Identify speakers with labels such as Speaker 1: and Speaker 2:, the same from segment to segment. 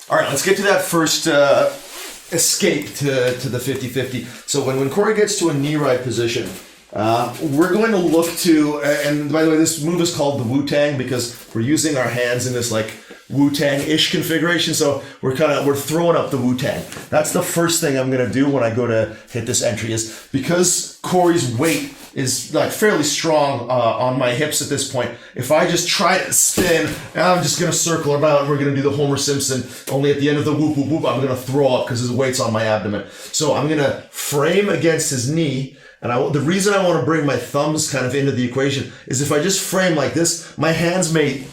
Speaker 1: All right, let's get to that first escape to the 50-50. So when Corey gets to a knee right position, we're going to look to, and by the way, this move is called the Wu-Tang because we're using our hands in this like Wu-Tang-ish configuration. So we're throwing up the Wu-Tang. That's the first thing I'm going to do when I go to hit this entry is because Corey's weight is like fairly strong on my hips at this point. If I just try to spin, I'm just going to circle about. We're going to do the Homer Simpson. Only at the end of the whoop, whoop, whoop, I'm going to throw up because his weight's on my abdomen. So I'm going to frame against his knee. And the reason I want to bring my thumbs kind of into the equation is if I just frame like this, my hands may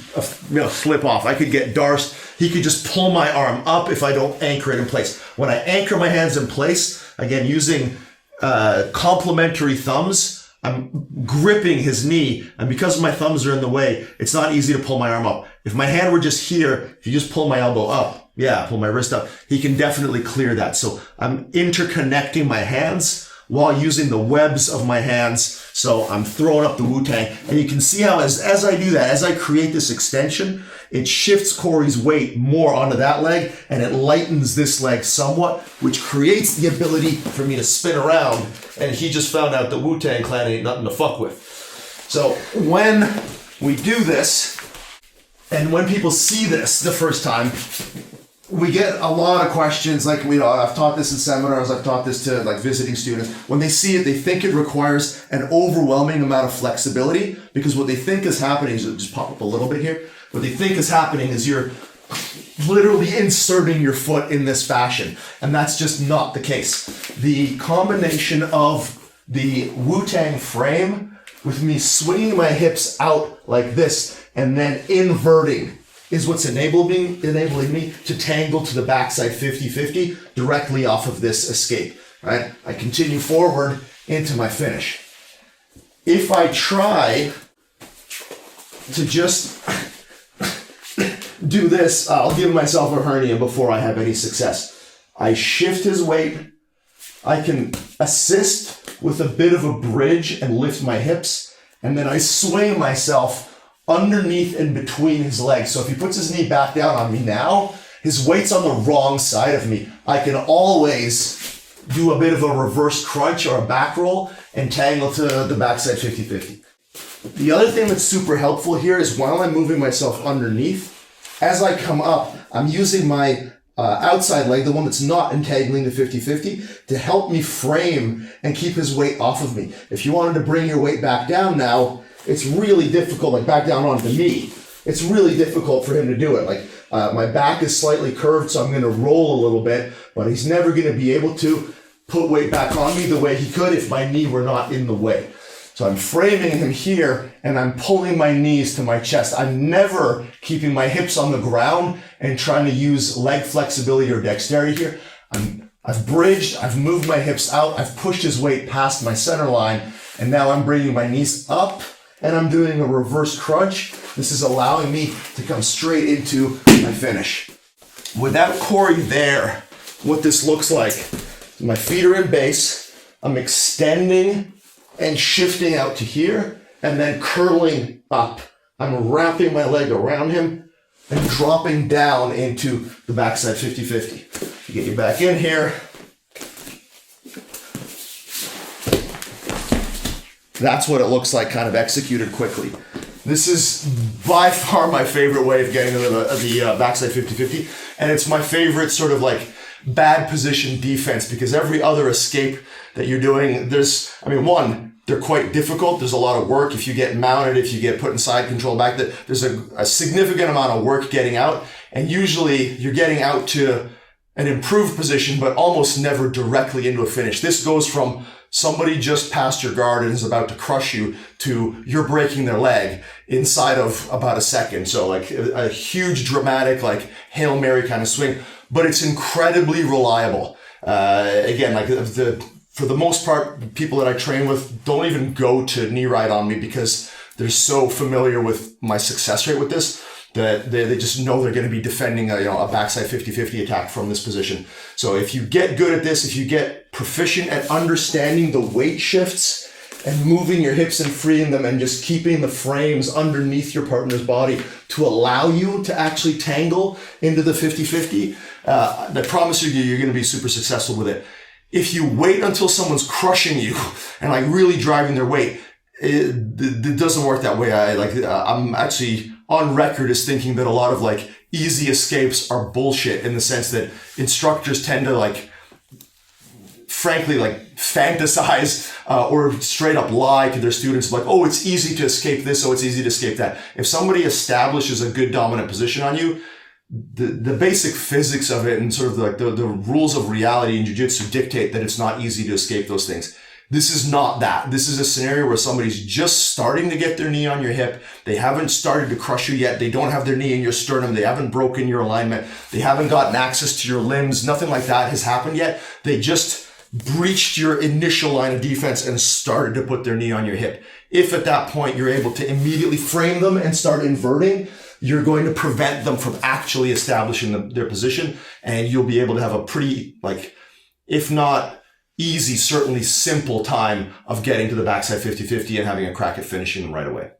Speaker 1: slip off. I could get Darce. He could just pull my arm up if I don't anchor it in place. When I anchor my hands in place, again, using complementary thumbs, I'm gripping his knee, and because my thumbs are in the way, it's not easy to pull my arm up. If my hand were just here, if you just pull my elbow up, pull my wrist up, he can definitely clear that. So I'm interconnecting my hands while using the webs of my hands. So I'm throwing up the Wu-Tang. And you can see how as I do that, as I create this extension, it shifts Corey's weight more onto that leg and it lightens this leg somewhat, which creates the ability for me to spin around. And he just found out the Wu-Tang Clan ain't nothing to fuck with. So when we do this, and when people see this the first time, we get a lot of questions, like, I've taught this in seminars, I've taught this to like visiting students. When they see it, they think it requires an overwhelming amount of flexibility because what they think is happening is, just pop up a little bit here, what they think is happening is you're literally inserting your foot in this fashion, and that's just not the case. The combination of the Wu-Tang frame with me swinging my hips out like this and then inverting is what's enabling me to tangle to the backside 50-50 directly off of this escape, right? I continue forward into my finish. If I try to just do this, I'll give myself a hernia before I have any success. I shift his weight. I can assist with a bit of a bridge and lift my hips, and then I swing myself underneath and between his legs. So if he puts his knee back down on me now, his weight's on the wrong side of me. I can always do a bit of a reverse crunch or a back roll and tangle to the backside 50-50. The other thing that's super helpful here is while I'm moving myself underneath, as I come up, I'm using my outside leg, the one that's not entangling to 50-50, to help me frame and keep his weight off of me. If you wanted to bring your weight back down now, it's really difficult, like back down onto me. It's really difficult for him to do it. Like my back is slightly curved, so I'm going to roll a little bit, but he's never going to be able to put weight back on me the way he could if my knee were not in the way. So I'm framing him here and I'm pulling my knees to my chest. I'm never keeping my hips on the ground and trying to use leg flexibility or dexterity here. I've bridged, I've moved my hips out, I've pushed his weight past my center line, and now I'm bringing my knees up and I'm doing a reverse crunch. This is allowing me to come straight into my finish. Without Corey there, what this looks like, my feet are in base, I'm extending and shifting out to here, and then curling up. I'm wrapping my leg around him and dropping down into the backside 50-50. Get you back in here. That's what it looks like kind of executed quickly. This is by far my favorite way of getting into the backside 50-50, and it's my favorite sort of like bad position defense because every other escape that you're doing, they're quite difficult. There's a lot of work. If you get mounted, if you get put in side control back, there's a significant amount of work getting out. And usually you're getting out to an improved position, but almost never directly into a finish. This goes from somebody just passed your guard and is about to crush you to you're breaking their leg inside of about a second. So like a huge dramatic, like Hail Mary kind of swing, but it's incredibly reliable. Again, like for the most part, people that I train with don't even go to knee right on me because they're so familiar with my success rate with this that they just know they're going to be defending a backside 50-50 attack from this position. So if you get good at this, if you get proficient at understanding the weight shifts and moving your hips and freeing them and just keeping the frames underneath your partner's body to allow you to actually tangle into the 50-50, I promise you, you're going to be super successful with it. If you wait until someone's crushing you and like really driving their weight, it doesn't work that way. I'm actually on record as thinking that a lot of like easy escapes are bullshit, in the sense that instructors tend to like, frankly, like fantasize or straight up lie to their students, like, oh, it's easy to escape this, oh, it's easy to escape that. If somebody establishes a good dominant position on you, the basic physics of it and sort of like the rules of reality in jiu-jitsu dictate that it's not easy to escape those things. This is not that. This is a scenario where somebody's just starting to get their knee on your hip. They haven't started to crush you yet. They don't have their knee in your sternum. They haven't broken your alignment. They haven't gotten access to your limbs. Nothing like that has happened yet. They just breached your initial line of defense and started to put their knee on your hip. If at that point you're able to immediately frame them and start inverting, you're going to prevent them from actually establishing their position, and you'll be able to have a pretty, like, if not easy, certainly simple time of getting to the backside 50-50 and having a crack at finishing them right away.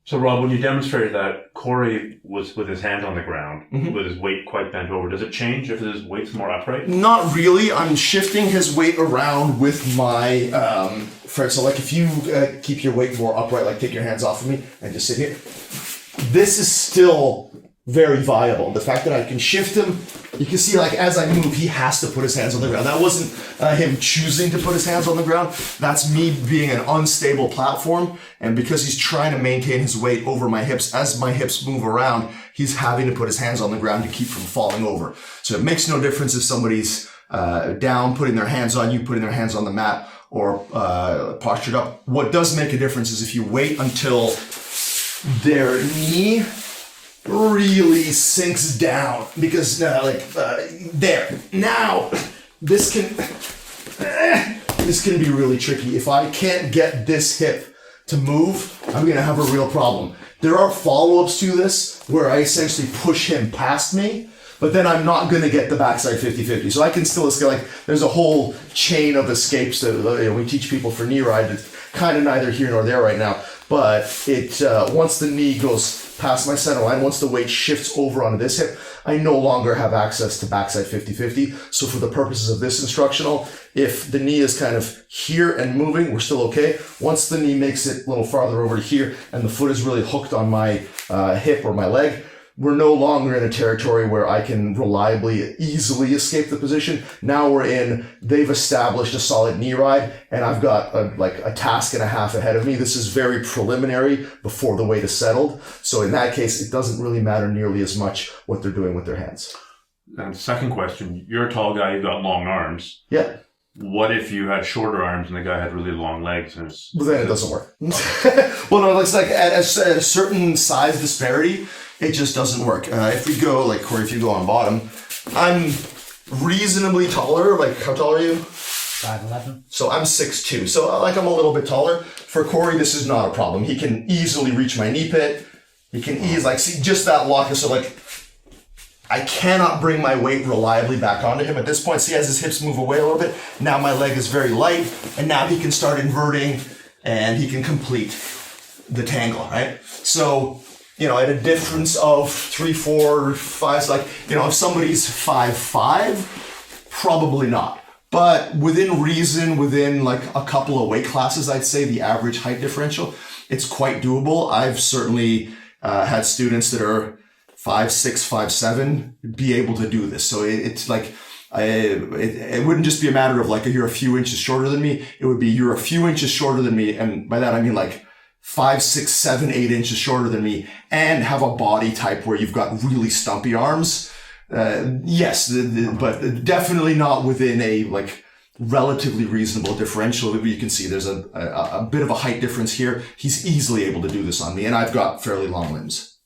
Speaker 2: So Rob, when you demonstrated that, Corey was with his hands on the ground, with his weight quite bent over. Does it change if his weight's more upright? Not
Speaker 1: really. I'm shifting his weight around with my friend. So like if you keep your weight more upright, like take your hands off of me and just sit here. This is still very viable. The fact that I can shift him, you can see like as I move, he has to put his hands on the ground. That wasn't him choosing to put his hands on the ground. That's me being an unstable platform. And because he's trying to maintain his weight over my hips, as my hips move around, he's having to put his hands on the ground to keep from falling over. So it makes no difference if somebody's down, putting their hands on you, putting their hands on the mat, or postured up. What does make a difference is if you wait until their knee really sinks down, because there now this can be really tricky. If I can't get this hip to move, I'm gonna have a real problem. There are follow-ups to this where I essentially push him past me, but then I'm not gonna get the backside 50-50. So I can still escape. Like there's a whole chain of escapes that we teach people for knee ride. It's kind of neither here nor there right now. But it once the knee goes past my center line, once the weight shifts over onto this hip, I no longer have access to backside 50-50. So for the purposes of this instructional, if the knee is kind of here and moving, we're still okay. Once the knee makes it a little farther over to here and the foot is really hooked on my hip or my leg, we're no longer in a territory where I can reliably, easily escape the position. Now they've established a solid knee ride, and I've got a task and a half ahead of me. This is very preliminary before the weight is settled. So in that case, it doesn't really matter nearly as much what they're doing with their hands.
Speaker 2: And second question, you're a tall guy, you've got long arms.
Speaker 1: Yeah.
Speaker 2: What if you had shorter arms and the guy had really long legs?
Speaker 1: Well, then it doesn't work. Well, no, it's like at a certain size disparity, it just doesn't work. If we go, like Corey, if you go on bottom, I'm reasonably taller. Like, how tall are you?
Speaker 3: 5'11".
Speaker 1: So I'm 6'2". So like I'm a little bit taller. For Corey, this is not a problem. He can easily reach my knee pit. He can see just that lock. So like, I cannot bring my weight reliably back onto him at this point. See, as his hips move away a little bit, now my leg is very light, and now he can start inverting, and he can complete the tangle, right? So, at a difference of 3, 4, 5, like, if somebody's 5'5", probably not. But within reason, within like a couple of weight classes, I'd say the average height differential, it's quite doable. I've certainly had students that are 5'6", 5'7", be able to do this. So it's like, it wouldn't just be a matter of like, you're a few inches shorter than me. It would be, you're a few inches shorter than me. And by that, I mean like 5, 6, 7, 8 inches shorter than me, and have a body type where you've got really stumpy arms. Yes, but definitely not within a like relatively reasonable differential. You can see there's a bit of a height difference here. He's easily able to do this on me, and I've got fairly long limbs.